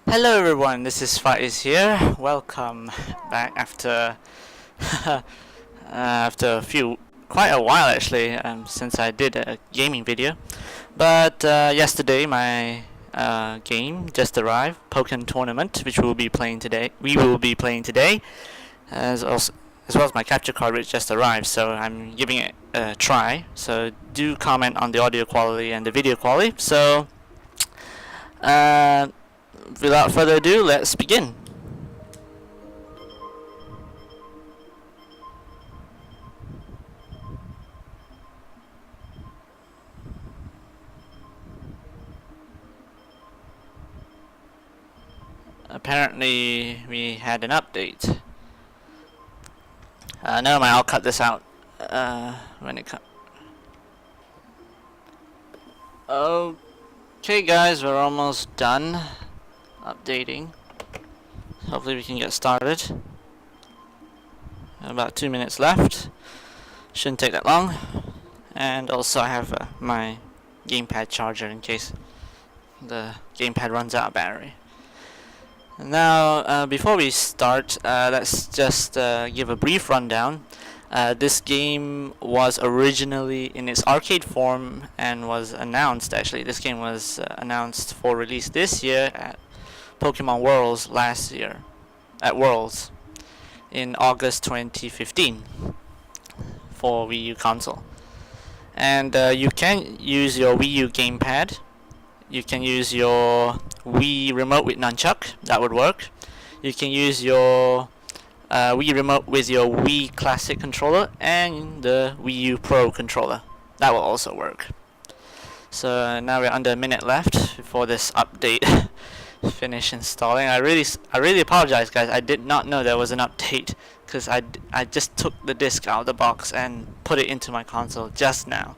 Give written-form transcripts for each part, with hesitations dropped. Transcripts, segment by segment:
Hello everyone, this is Faiz here. Welcome back after quite a while actually, since I did a gaming video. But yesterday my game just arrived, Pokkén Tournament, which we'll be playing today. We will be playing today, as well as my capture card which just arrived. So I'm giving it a try. So do comment on the audio quality and the video quality. So. Without further ado, let's begin. Apparently, we had an update. Never mind, I'll cut this out when it comes. Okay, guys, we're almost done updating. Hopefully we can get started. About 2 minutes left. Shouldn't take that long. And also I have my gamepad charger in case the gamepad runs out of battery. Now, before we start, let's just give a brief rundown. This game was originally in its arcade form and was announced, actually, this game was announced for release this year at Pokemon Worlds last year, at Worlds, in August 2015 for Wii U console. And you can use your Wii U gamepad, you can use your Wii remote with nunchuck, that would work. You can use your Wii remote with your Wii Classic controller and the Wii U Pro controller, that will also work. So now we're under a minute left before this update finish installing. I really apologize, guys. I did not know there was an update because I just took the disc out of the box and put it into my console just now,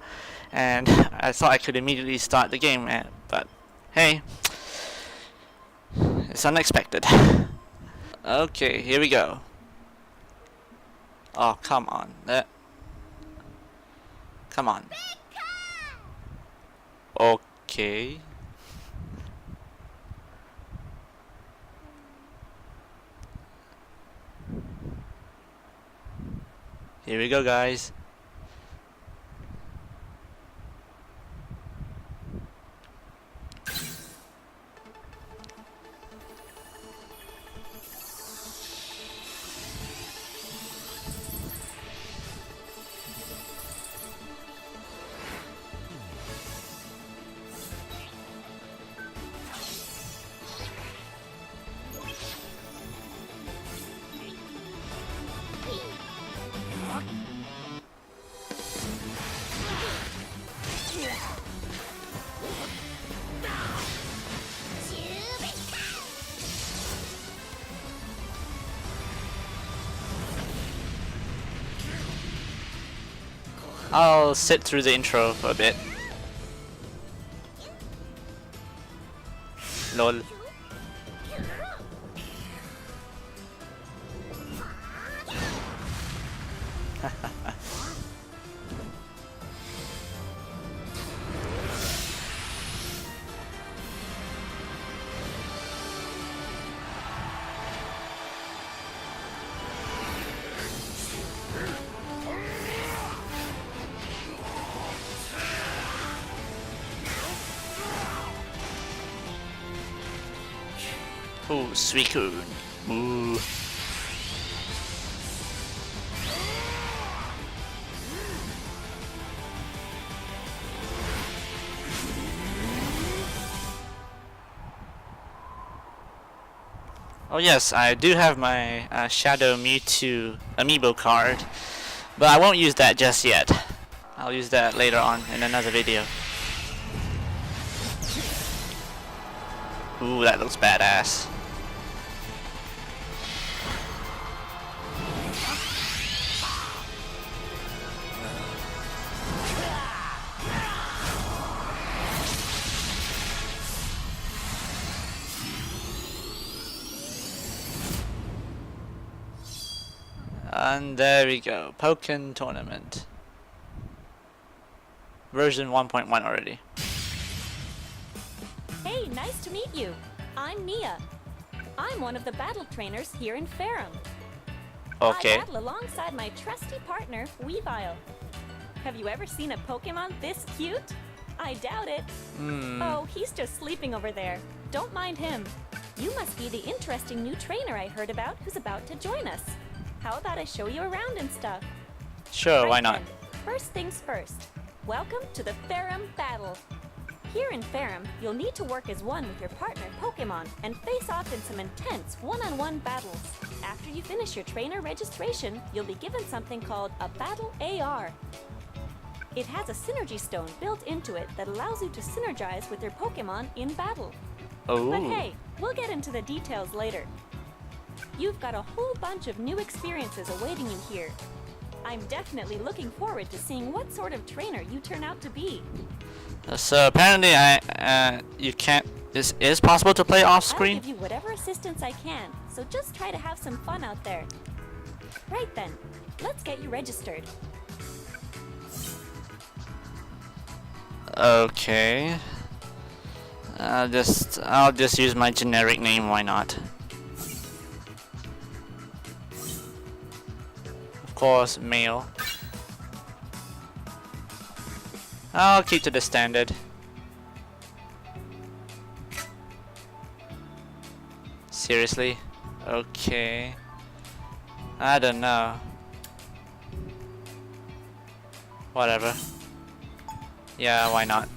and I thought I could immediately start the game, but hey, it's unexpected. Okay, here we go. Oh, come on. Come on. Okay. Here we go, guys. I'll sit through the intro for a bit. Lol. Ooh, Suicune. Ooh. Oh yes, I do have my Shadow Mewtwo amiibo card, but I won't use that just yet. I'll use that later on in another video. Ooh, that looks badass. And there we go, Pokkén Tournament. Version 1.1 already. Hey, nice to meet you. I'm Nia. I'm one of the battle trainers here in Ferrum. Okay. I battle alongside my trusty partner, Weavile. Have you ever seen a Pokemon this cute? I doubt it. Oh, he's just sleeping over there. Don't mind him. You must be the interesting new trainer I heard about who's about to join us. How about I show you around and stuff? Sure, Right why not? then, first things first. Welcome to the Ferrum Battle. Here in Ferrum, you'll need to work as one with your partner Pokemon and face off in some intense one-on-one battles. After you finish your trainer registration, you'll be given something called a Battle AR. It has a synergy stone built into it that allows you to synergize with your Pokemon in battle. Oh. But hey, we'll get into the details later. You've got a whole bunch of new experiences awaiting you here. I'm definitely looking forward to seeing what sort of trainer you turn out to be. So apparently, you can't. This is possible to play off I'll screen. give you whatever assistance I can, so just try to have some fun out there. Right then, let's get you registered. Okay. I'll just use my generic name. Why not? Of course, male. I'll keep to the standard. Seriously? Okay. I don't know. Whatever. Yeah, why not?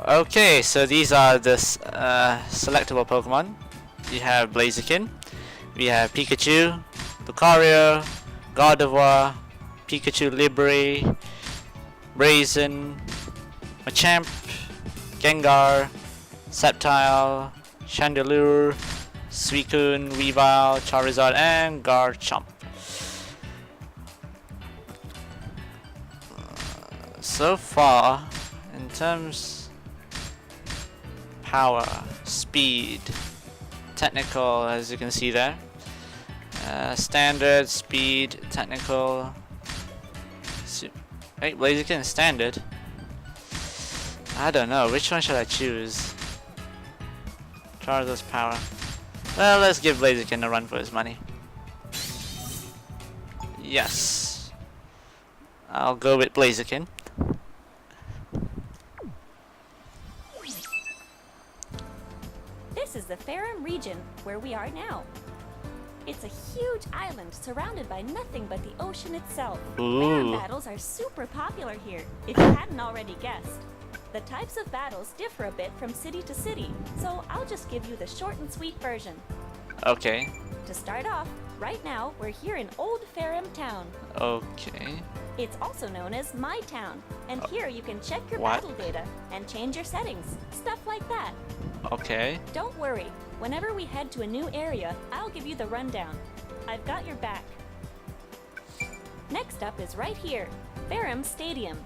Okay, so these are the selectable Pokemon. You have Blaziken, we have Pikachu, Lucario, Gardevoir, Pikachu Libre, Brazen, Machamp, Gengar, Sceptile, Chandelure, Suicune, Weavile, Charizard, and Garchomp. So far, in terms power, speed, technical, as you can see there, standard, speed, technical. Wait, Blaziken is standard. I don't know, which one should I choose? Charizard's power. Well, let's give Blaziken a run for his money. Yes. I'll go with Blaziken. This is the Ferrum region, where we are now. It's a huge island surrounded by nothing but the ocean itself. Ferrum battles are super popular here, if you hadn't already guessed. The types of battles differ a bit from city to city, so I'll just give you the short and sweet version. Okay. To start off, right now we're here in Old Ferrum Town. Okay. It's also known as My Town, and here you can check your What? battle data and change your settings, stuff like that. Okay. Don't worry, whenever we head to a new area, I'll give you the rundown. I've got your back. Next up is right here, Ferrum Stadium.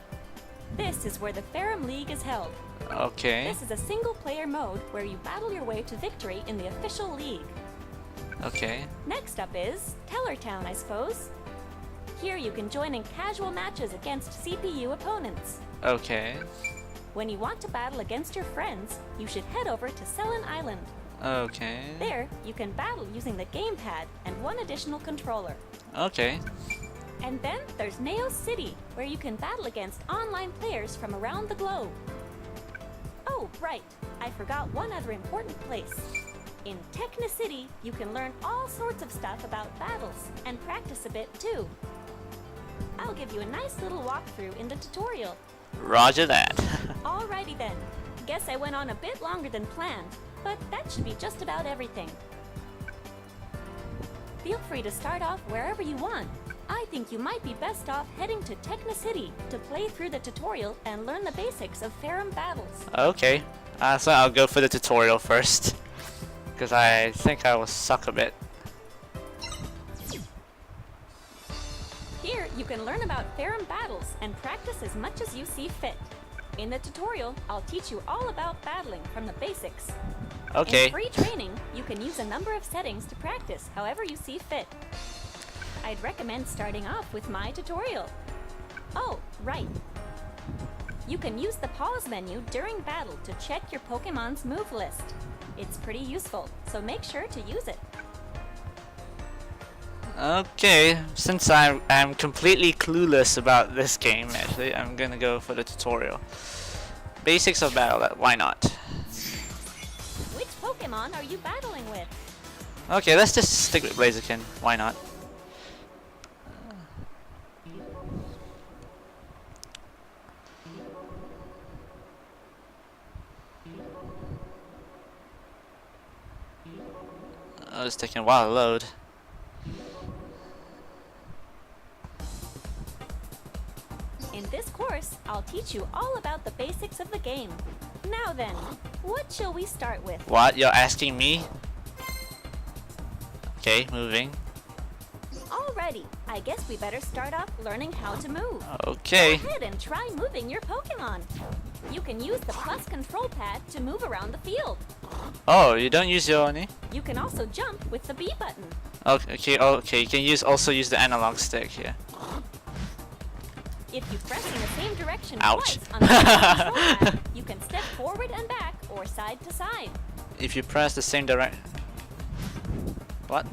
This is where the Ferrum League is held. Okay. This is a single-player mode where you battle your way to victory in the official league. Okay. Next up is Tellertown, I suppose. Here you can join in casual matches against CPU opponents. Okay. When you want to battle against your friends, you should head over to Selen Island. Okay. There, you can battle using the gamepad and one additional controller. Okay. And then there's Naos City, where you can battle against online players from around the globe. Oh, right, I forgot one other important place. In Techna City, you can learn all sorts of stuff about battles and practice a bit too. I'll give you a nice little walkthrough in the tutorial. Roger that. Alrighty then. Guess I went on a bit longer than planned, but that should be just about everything. Feel free to start off wherever you want. I think you might be best off heading to Techna City to play through the tutorial and learn the basics of Ferrum battles. Okay. So I'll go for the tutorial first. Because I think I will suck a bit. Here, you can learn about Ferrum battles and practice as much as you see fit. In the tutorial, I'll teach you all about battling from the basics. Okay. In free training, you can use a number of settings to practice however you see fit. I'd recommend starting off with my tutorial. Oh, right. You can use the pause menu during battle to check your Pokemon's move list. It's pretty useful, so make sure to use it. Okay, since I'm completely clueless about this game, actually, I'm gonna go for the tutorial. Basics of battle, why not? Which Pokemon are you battling with? Okay, let's just stick with Blaziken, why not? Oh, it's taking a while to load. In this course, I'll teach you all about the basics of the game. Now then, what shall we start with? What? You're asking me? Okay, moving. Alrighty, I guess we better start off learning how to move. Okay. Go ahead and try moving your Pokemon. You can use the plus control pad to move around the field. Oh, you don't use your Oni? You can also jump with the B button. Okay, okay. You can also use the analog stick here. If you press in the same direction Ouch. twice on the plus control pad, you can step forward and back or side to side. If you press the same direction. What?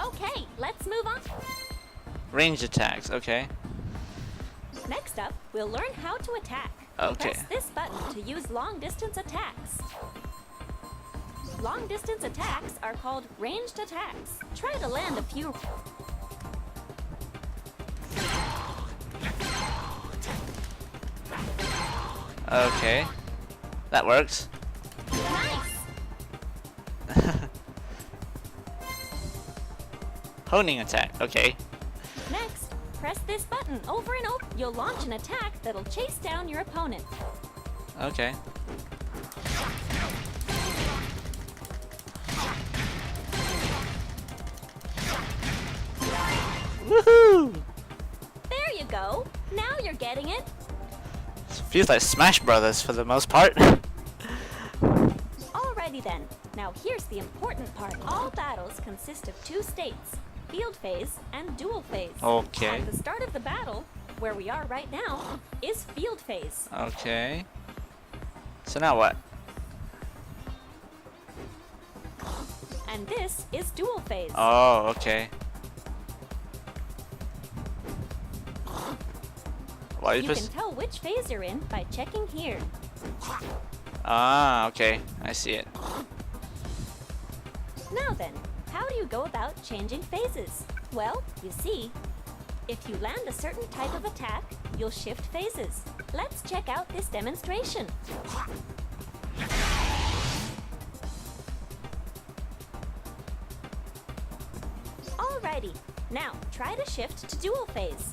Okay, let's move on. Range attacks. Okay. Next up, we'll learn how to attack. Okay. Press this button to use long-distance attacks. Long-distance attacks are called ranged attacks. Try to land a few. Okay. That works. Nice! Honing attack. Okay. Next, press this button over and over. You'll launch an attack that'll chase down your opponent. Okay. Woohoo! There you go. Now you're getting it. Feels like Smash Brothers for the most part. Alrighty then. Now here's the important part. All battles consist of two states, field phase and duel phase. Okay. At the start of the battle, where we are right now, is field phase. Okay. So now what? And this is duel phase. Oh, okay. Why You can tell which phase you're in by checking here. Ah, okay. I see it. Now then, how do you go about changing phases? Well, you see, if you land a certain type of attack, you'll shift phases. Let's check out this demonstration. Alrighty, now try to shift to dual phase.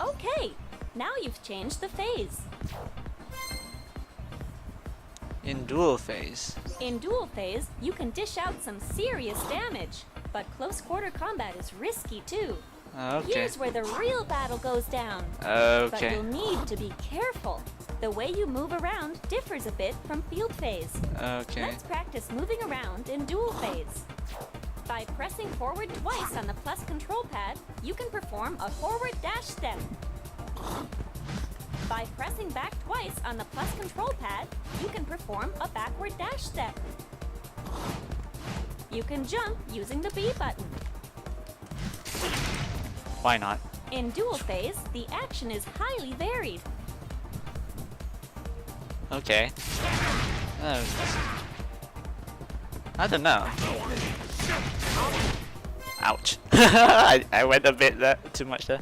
Okay, now you've changed the phase. In dual phase. In dual phase, you can dish out some serious damage, but close quarter combat is risky too. Okay. Here's where the real battle goes down. But Okay. you'll need to be careful. The way you move around differs a bit from field phase. Okay. Let's practice moving around in dual phase. By pressing forward twice on the plus control pad, you can perform a forward dash step. By pressing back twice on the plus control pad, you can perform a backward dash step. You can jump using the B button. Why not? In dual phase, the action is highly varied. Okay. I don't know. Ouch. I went a bit too much there.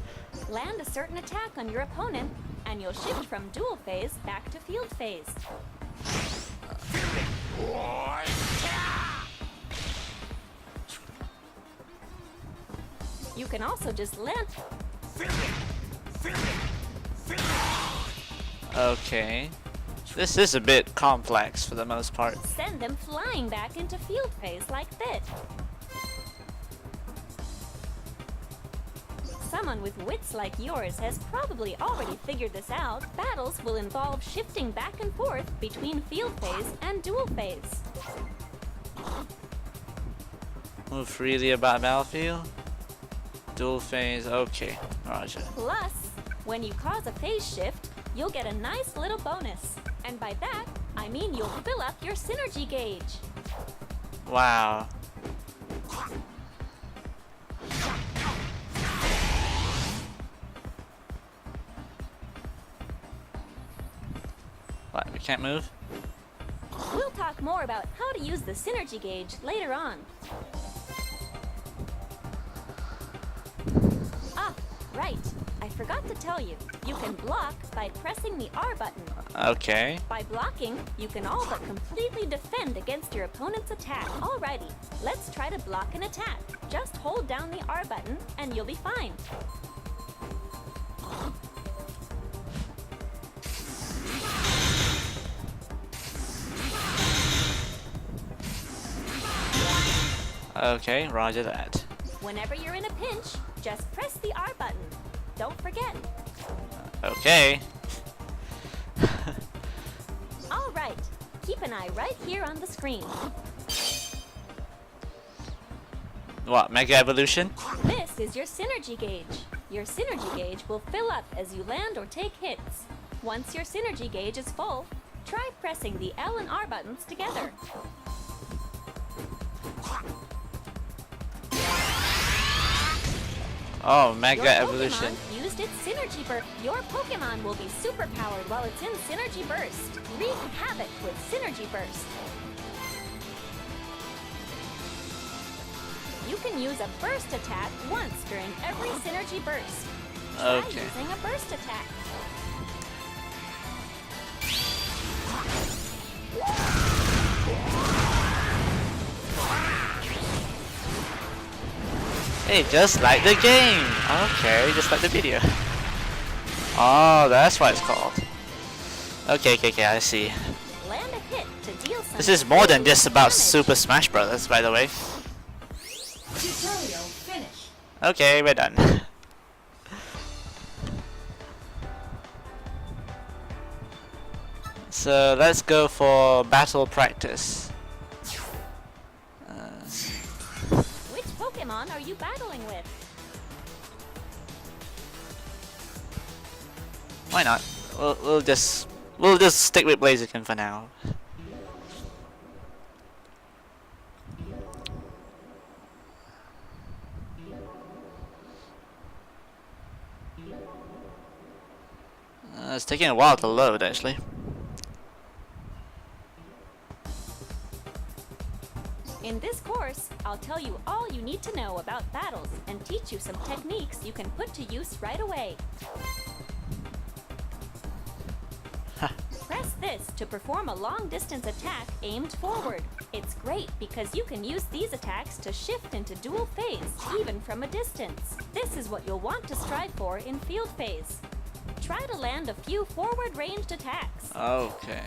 Land a certain attack on your opponent, and you'll shift from dual phase back to field phase. You can also just land. Okay. This is a bit complex for the most part. Send them flying back into field phase like this. Someone with wits like yours has probably already figured this out. Battles will involve shifting back and forth between field phase and dual phase. Move freely about battlefield. Dual phase, okay, roger. Plus, when you cause a phase shift, you'll get a nice little bonus. And by that, I mean you'll fill up your synergy gauge. Wow. What, we can't move? We'll talk more about how to use the synergy gauge later on. Ah, right. I forgot to tell you. You can block by pressing the R button. Okay. By blocking, you can all but completely defend against your opponent's attack. Alrighty, let's try to block an attack. Just hold down the R button and you'll be fine. Okay, roger that. Whenever you're in a pinch, just press the R button. Don't forget. Okay. Alright, keep an eye right here on the screen. What, Mega Evolution? This is your synergy gauge. Your synergy gauge will fill up as you land or take hits. Once your synergy gauge is full, try pressing the L and R buttons together. Oh, Mega Your Evolution. Pokkén used its synergy burst. Your Pokkén will be superpowered while it's in synergy burst. Wreak havoc with synergy burst. You can use a burst attack once during every synergy burst. Try Okay. using a burst attack. Hey, just like the game. Okay, just like the video. Oh, that's what it's called. Okay, I see. Land a hit to deal some This is more than just about damage. Super Smash Brothers, by the way. Tutorial finished. Okay, we're done. So let's go for battle practice. Which Pokkén are you battling with? Why not? We'll just stick with Blaziken for now. It's taking a while to load, actually. In this course, I'll tell you all you need to know about battles and teach you some techniques you can put to use right away. Press this to perform a long-distance attack aimed forward. It's great because you can use these attacks to shift into dual phase, even from a distance. This is what you'll want to strive for in field phase. Try to land a few forward-ranged attacks. Okay.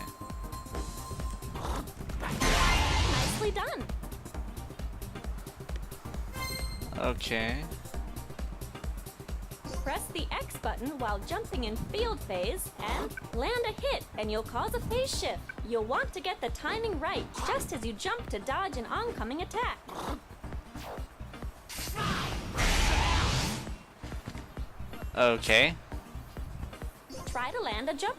Nicely done. Okay. Press the X button while jumping in field phase and land a hit and you'll cause a phase shift. You'll want to get the timing right just as you jump to dodge an oncoming attack. Okay. Try to land a jump.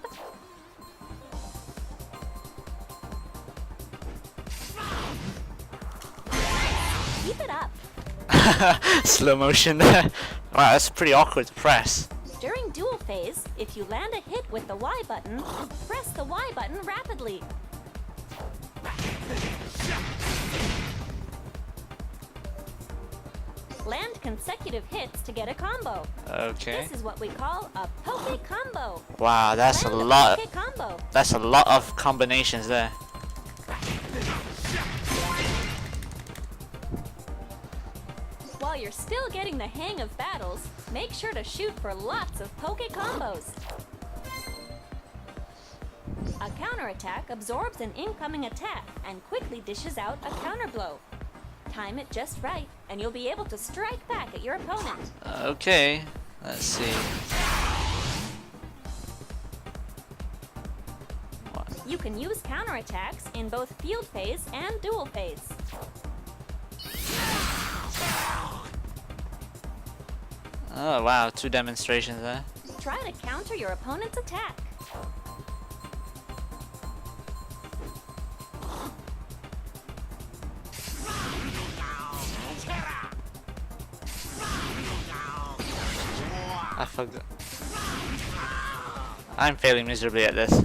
Keep it up. Slow motion there. Wow, that's pretty awkward to press. During dual phase, if you land a hit with the Y button, press the Y button rapidly. Land consecutive hits to get a combo. Okay. This is what we call a Pokkén combo. Wow, that's a Land lot. Pokkén combo. That's a lot of combinations there. While you're still getting the hang of battles, make sure to shoot for lots of Pokkén combos. A counterattack absorbs an incoming attack and quickly dishes out a counterblow. Time it just right, and you'll be able to strike back at your opponent. Okay. Let's see. You can use counterattacks in both field phase and dual phase. Oh wow, 2 demonstrations there. Try to counter your opponent's attack. I forgot. I'm failing miserably at this.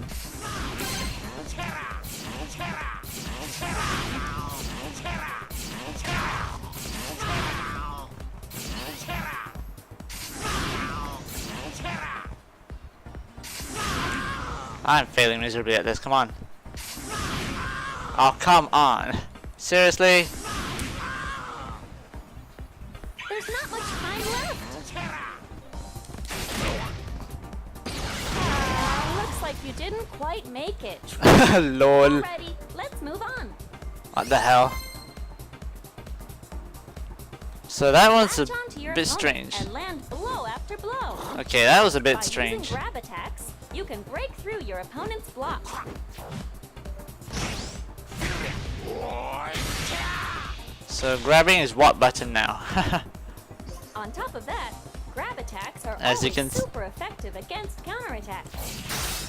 I'm failing miserably at this, come on. Oh, come on. Seriously? There's not much time left. Looks like you didn't quite make it. Lol. Alrighty, let's move on. What the hell? So that one's a Latch onto your bit opponent strange. and land blow after blow. Okay, that was a bit By strange. using grab attacks, you can break through your opponent's block. So grabbing is what button now? On top of that, grab attacks are As you always can super effective against counterattacks.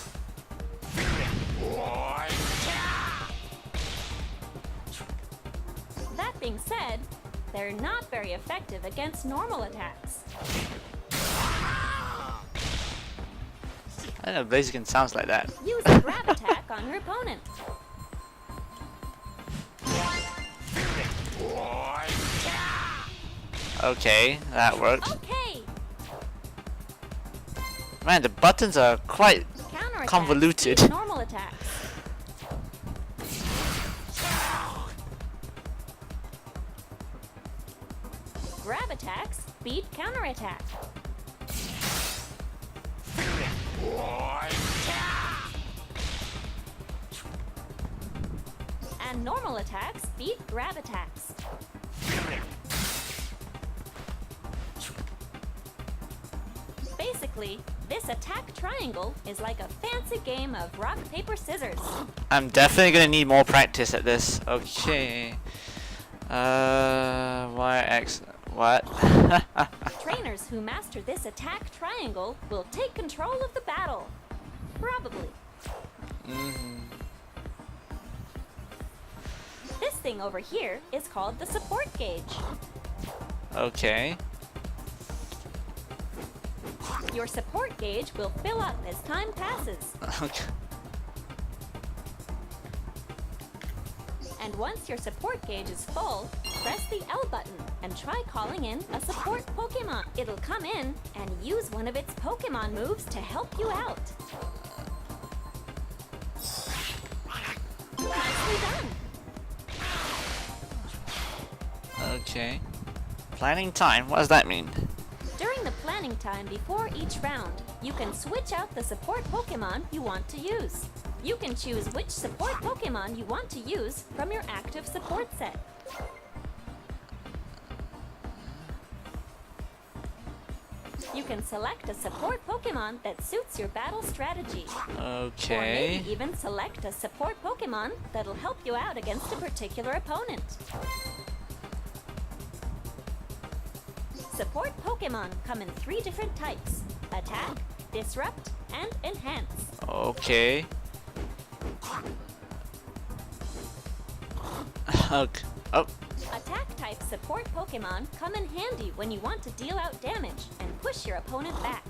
That being said, they're not very effective against normal attacks. I don't know, Blaziken sounds like that. Use a grab attack on your opponent. Okay, that worked. Okay, Man, the buttons are quite counterattacks convoluted. beat normal attacks. Grab attacks beat counterattack. And normal attacks beat grab attacks. Basically, this attack triangle is like a fancy game of rock, paper, scissors. I'm definitely gonna need more practice at this. Okay. Y, X, what? Trainers who master this attack triangle will take control of the battle. Probably. This thing over here is called the support gauge. Okay. Your support gauge will fill up as time passes. Okay. And once your support gauge is full, press the L button and try calling in a support Pokemon. It'll come in and use one of its Pokemon moves to help you out. Nicely done! Okay. Planning time, what does that mean? During the planning time before each round, you can switch out the support Pokemon you want to use. You can choose which support Pokemon you want to use from your active support set. You can select a support Pokemon that suits your battle strategy. Or Okay. maybe even select a support Pokemon that'll help you out against a particular opponent. Support Pokemon come in 3 different types: Attack, Disrupt, and Enhance. Okay. Okay. Oh, Attack type support Pokemon come in handy when you want to deal out damage and push your opponent back.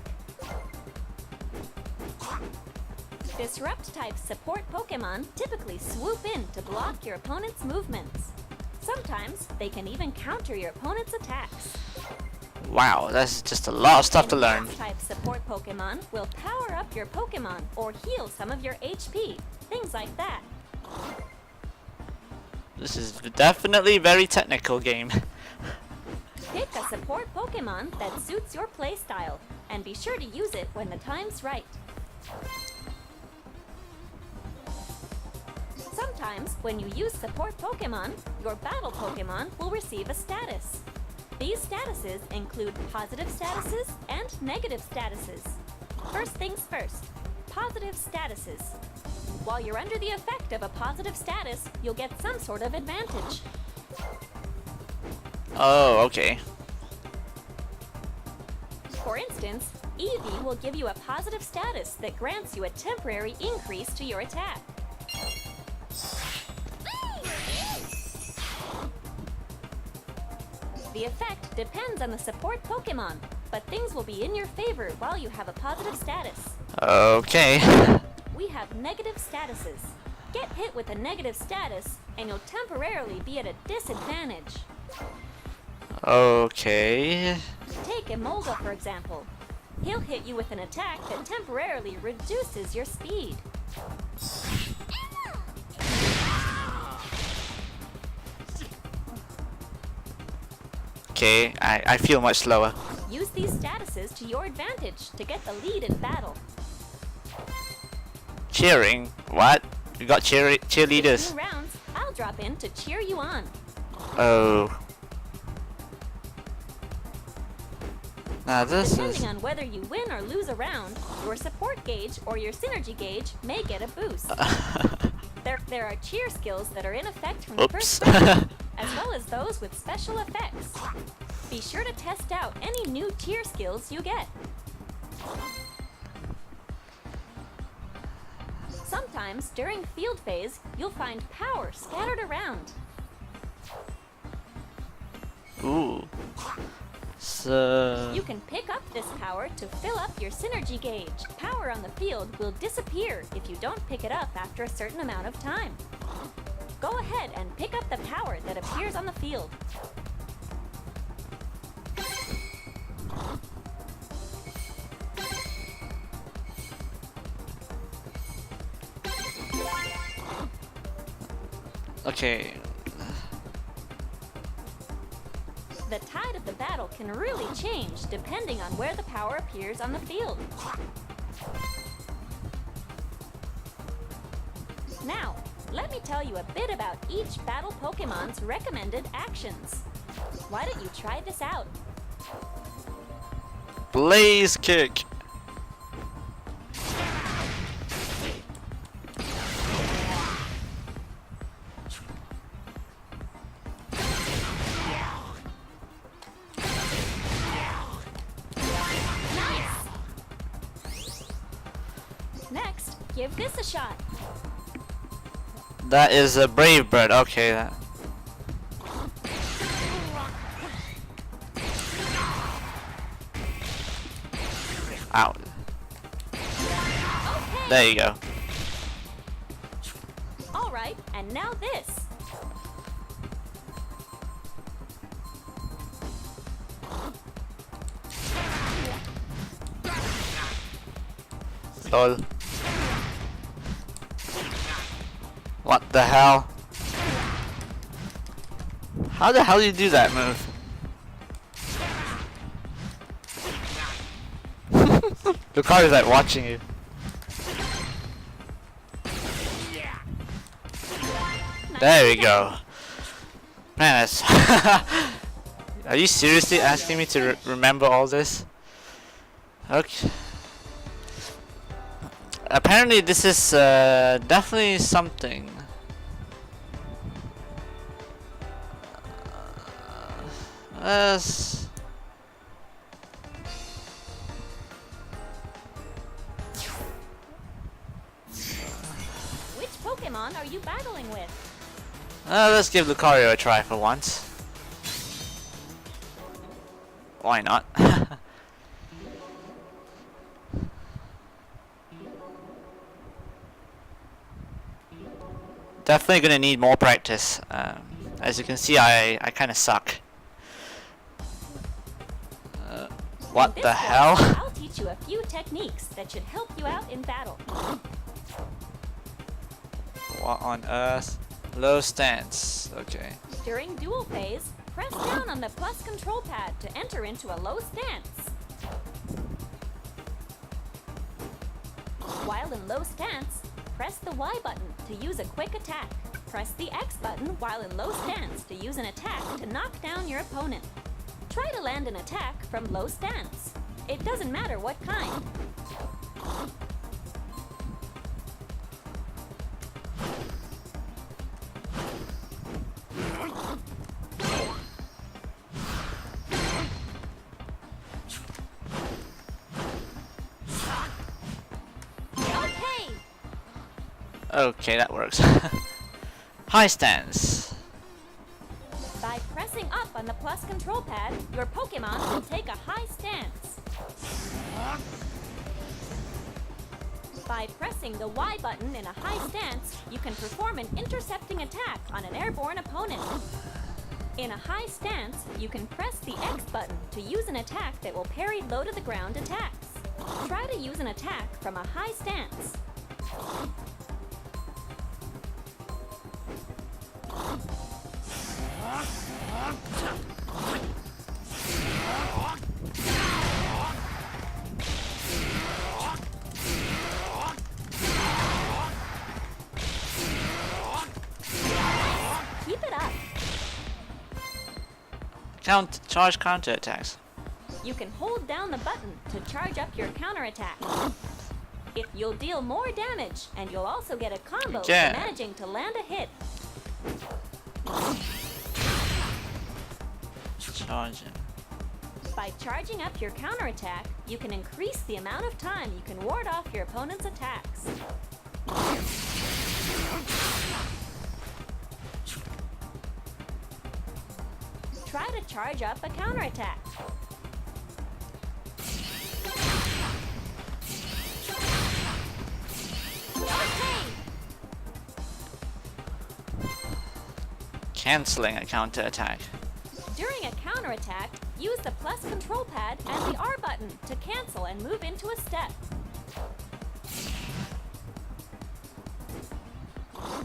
Disrupt type support Pokemon typically swoop in to block your opponent's movements. Sometimes they can even counter your opponent's attacks. wow, that's just a lot of stuff to learn. Enhance type support Pokemon will power up your Pokemon or heal some of your HP, things like that. This is definitely a very technical game. Pick a support Pokemon that suits your playstyle, and be sure to use it when the time's right. Sometimes, when you use support Pokemon, your battle Pokemon will receive a status. These statuses include positive statuses and negative statuses. First things first, positive statuses. While you're under the effect of a positive status, you'll get some sort of advantage. Oh, okay. For instance, Eevee will give you a positive status that grants you a temporary increase to your attack. The effect depends on the support Pokkén, but things will be in your favor while you have a positive status. Okay. We have negative statuses. Get hit with a negative status, and you'll temporarily be at a disadvantage. Okay. Take Emolga, for example. He'll hit you with an attack that temporarily reduces your speed. Okay, I feel much slower. Use these statuses to your advantage to get the lead in battle. Cheering? What? We got cheerleaders. In rounds, I'll drop in to cheer you on. Oh. Now this Depending is... on whether you win or lose a round, your support gauge or your synergy gauge may get a boost. There are cheer skills that are in effect from the first Oops. round, as well as those with special effects. Be sure to test out any new cheer skills you get. Sometimes, during field phase, you'll find power scattered around. Ooh. So... You can pick up this power to fill up your synergy gauge. Power on the field will disappear if you don't pick it up after a certain amount of time. Go ahead and pick up the power that appears on the field. Okay. The tide of the battle can really change depending on where the power appears on the field. Now, let me tell you a bit about each battle Pokémon's recommended actions. Why don't you try this out? Blaze kick. Next, give this a shot. That is a brave bird. Okay. That. Ow. Okay. There you go. All right, and now this. Lol. What the hell? How the hell do you do that move? The car is like watching you. There we go. Man, that's... Are you seriously asking me to remember all this? Okay. Apparently this is definitely something. Yes. Which Pokémon are you battling with? Let's give Lucario a try for once. Why not? Definitely gonna need more practice. As you can see, I kind of suck. What In the this hell? course, I'll teach you a few techniques that should help you out in battle. What on earth? Low stance. Okay. During duel phase, press down on the plus control pad to enter into a low stance. While in low stance, press the Y button to use a quick attack. Press the X button while in low stance to use an attack to knock down your opponent. Try to land an attack from low stance. It doesn't matter what kind. Okay, that works. High stance. By pressing up on the plus control pad, your Pokemon will take a high stance. By pressing the Y button in a high stance, you can perform an intercepting attack on an airborne opponent. In a high stance, you can press the X button to use an attack that will parry low-to-the-ground attacks. Try to use an attack from a high stance. Keep it up. Charge counter attacks. You can hold down the button to charge up your counterattack. You'll deal more damage, and you'll also get a combo for Yeah. managing to land a hit. Charging. By charging up your counterattack, you can increase the amount of time you can ward off your opponent's attacks. Try to charge up a counterattack. Okay. Canceling a counter attack. During a counterattack, use the plus control pad and the R button to cancel and move into a step.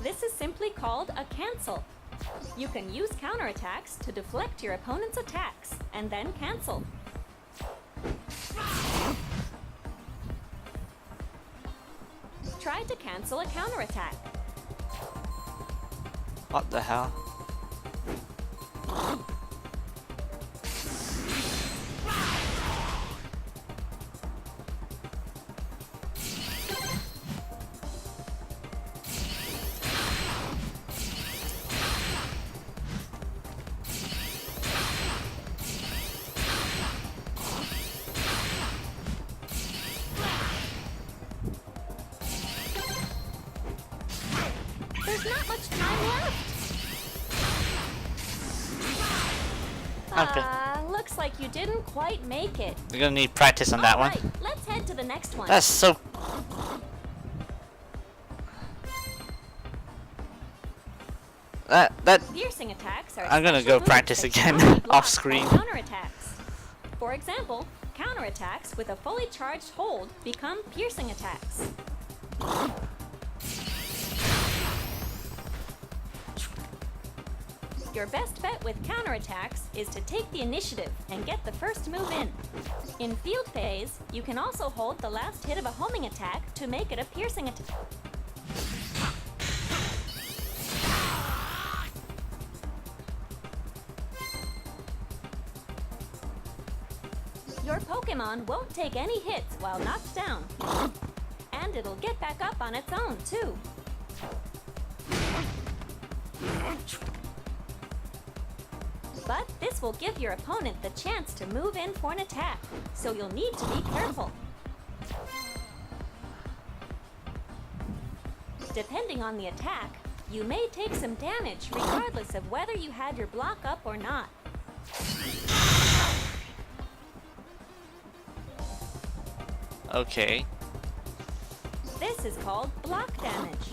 This is simply called a cancel. You can use counterattacks to deflect your opponent's attacks and then cancel. Try to cancel a counterattack. What the hell? There's not much time left. Okay. Looks like you didn't quite make it. We're gonna need practice on that one. Alright, let's head to the next one. That's so... That... Piercing attacks are I'm gonna special go practice moves again, that cannot be blocked off screen. by counterattacks. For example, counterattacks with a fully charged hold become piercing attacks. Your best bet with counterattacks is to take the initiative and get the first move in. In field phase, you can also hold the last hit of a homing attack to make it a piercing attack. Your Pokemon won't take any hits while knocked down. And it'll get back up on its own, too. But this will give your opponent the chance to move in for an attack, so you'll need to be careful. Depending on the attack, you may take some damage regardless of whether you had your block up or not. Okay. This is called block damage.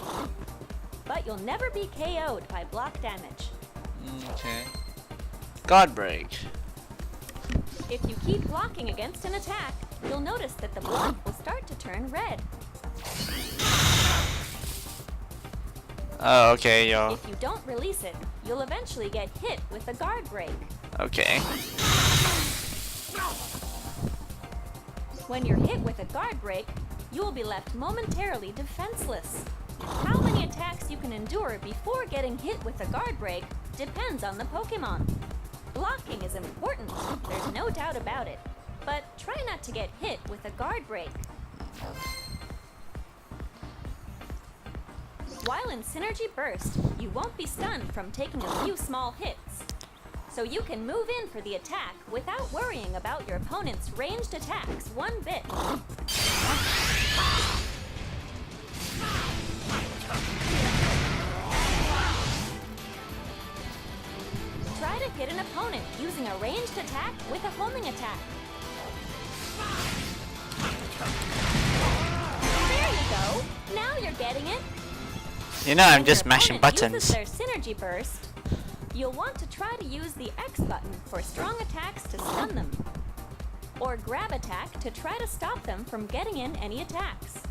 But you'll never be KO'd by block damage. Okay. Guard break. If you keep blocking against an attack, you'll notice that the block will start to turn red. Oh, okay, yo. If you don't release it, you'll eventually get hit with a guard break. Okay. When you're hit with a guard break, you will be left momentarily defenseless. How many attacks you can endure before getting hit with a guard break depends on the Pokemon. Blocking is important, there's no doubt about it. But try not to get hit with a guard break. While in Synergy Burst, you won't be stunned from taking a few small hits. So you can move in for the attack without worrying about your opponent's ranged attacks one bit. Try to hit an opponent using a ranged attack with a homing attack. There you go. Now you're getting it. You know, I'm When just your mashing opponent uses buttons. their synergy burst, you'll want to try to use the X button for strong attacks to stun them, or grab attack to try to stop them from getting in any attacks.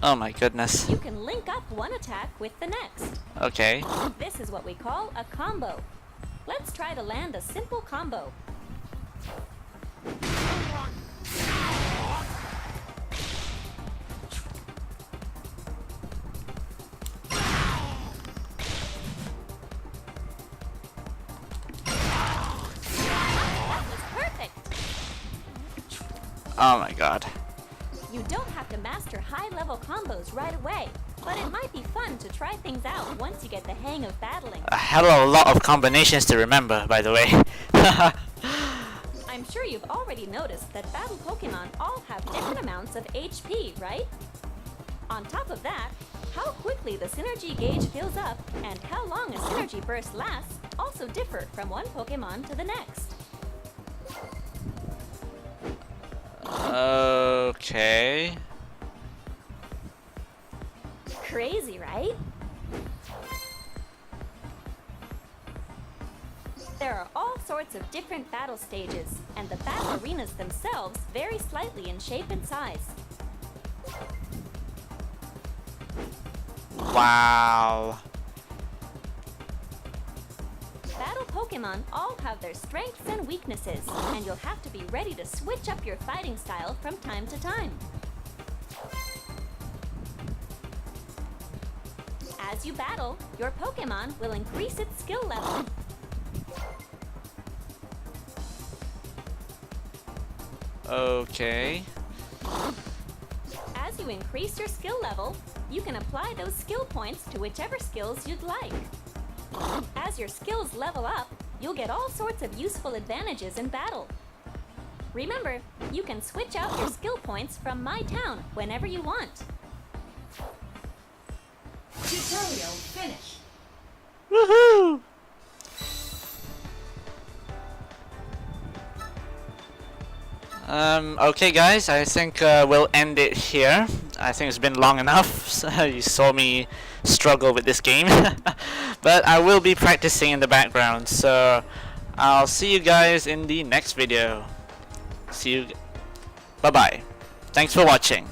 Oh my goodness. You can link up one attack with the next. Okay. This is what we call a combo. Let's try to land a simple combo. That was perfect! Oh my god. You don't have to master high-level combos right away, but it might be fun to try things out once you get the hang of battling. A hell of a lot of combinations to remember, by the way. I'm sure you've already noticed that battle Pokemon all have different amounts of HP, right? On top of that, how quickly the synergy gauge fills up and how long a synergy burst lasts also differ from one Pokemon to the next. Okay. Crazy, right? There are all sorts of different battle stages, and the battle arenas themselves vary slightly in shape and size. Wow. Battle Pokemon all have their strengths and weaknesses, and you'll have to be ready to switch up your fighting style from time to time. As you battle, your Pokemon will increase its skill level. Okay. As you increase your skill level, you can apply those skill points to whichever skills you'd like. As your skills level up, you'll get all sorts of useful advantages in battle. Remember, you can switch out your skill points from My Town whenever you want. Tutorial finished. Woohoo! Okay guys, I think we'll end it here. I think it's been long enough. So you saw me struggle with this game. But I will be practicing in the background, so I'll see you guys in the next video. See you. Bye bye. Thanks for watching.